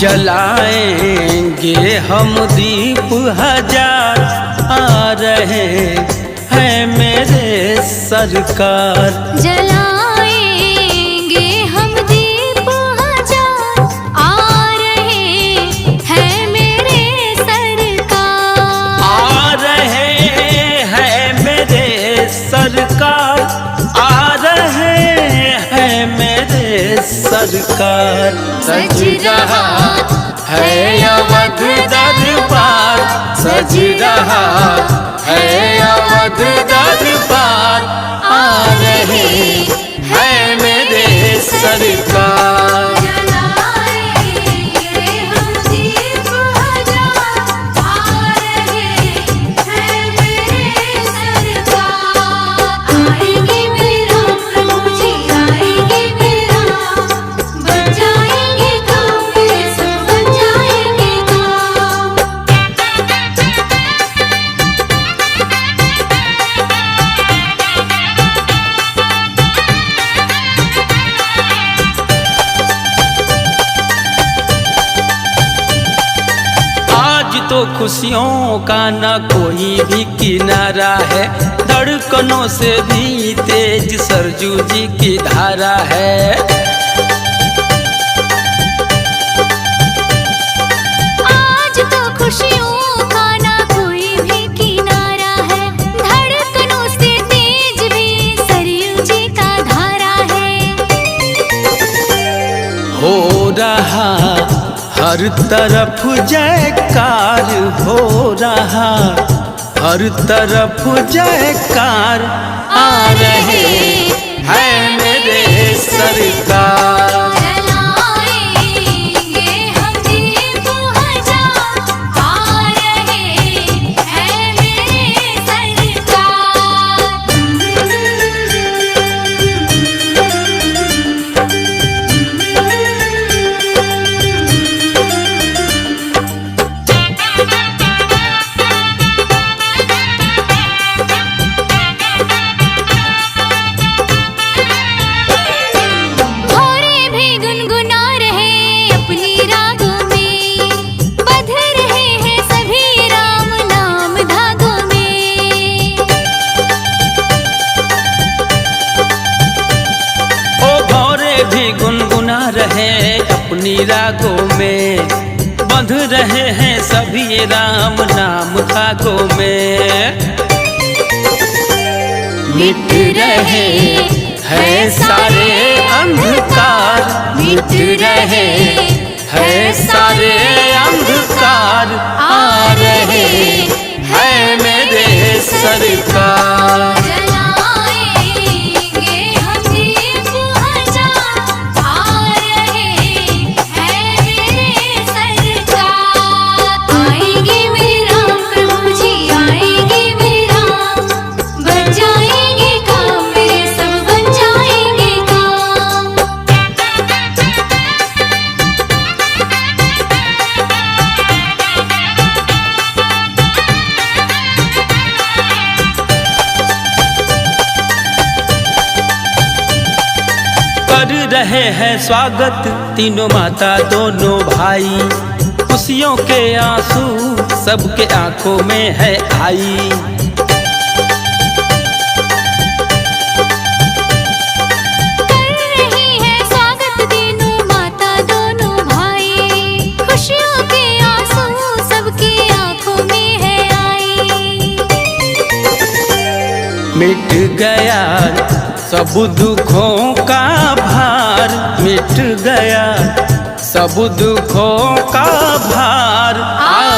जलाएंगे हम दीप हजार, आ रहे हैं मेरे सरकार। जलाएंगे हम दीप हजार, आ रहे हैं मेरे सरकार। आ रहे हैं मेरे सरकार, आ रहे हैं मेरे सरकार। सज रहा है अवध दरबार, सज रहा है अवध दरबार, आ रहे हैं मेरे सरकार। जलाएंगे हम दीप हजार, आ रहे हैं मेरे सरकार। आएंगे मेरा प्रभु जी, आएंगे मेरा, बन जाएंगे काम, सब बन जाएंगे काम। आज तो खुशियों का ना कोई भी किनारा है, धड़कनों से भी तेज सरजू जी की धारा है। आज तो खुशियों का ना कोई भी किनारा है, धड़कनों से तेज भी सरयू जी का धारा है। हो रहा हर तरफ जयकार, हो रहा हर तरफ जयकार, आ रहे हैं मेरे सरकार। जलाएंगे हम दीप हजार, आ रहे हैं मेरे भोरे भी गुनगुना रहे अपनी रागों में, बंध रहे हैं सभी राम नाम धागों में। ओ भौरे भी गुनगुना रहे अपनी रागों में, बंध रहे हैं सभी राम नाम धागों में। मिट रहे हैं सारे अंधकार, मिट रहे हैं सारे अंधकार, आ रहे हैं मेरे सरकार। जलाएंगे हम दीप हजार, आ रहे हैं मेरे सरकार। आएंगे मेरा प्रभु जी, आएंगे मेरा, बन जाएंगे काम, मेरे सब बन जाएंगे काम। कर रहे हैं स्वागत तीनों माता दोनों भाई, खुशियों के आंसू सबके आंखों में है आई। कर रही है स्वागत तीनों माता दोनों भाई, खुशियों के आंसू सबकी आंखों में है आई। मिट गया सब दुखों का भार, मिट गया सब दुखों का भार, आ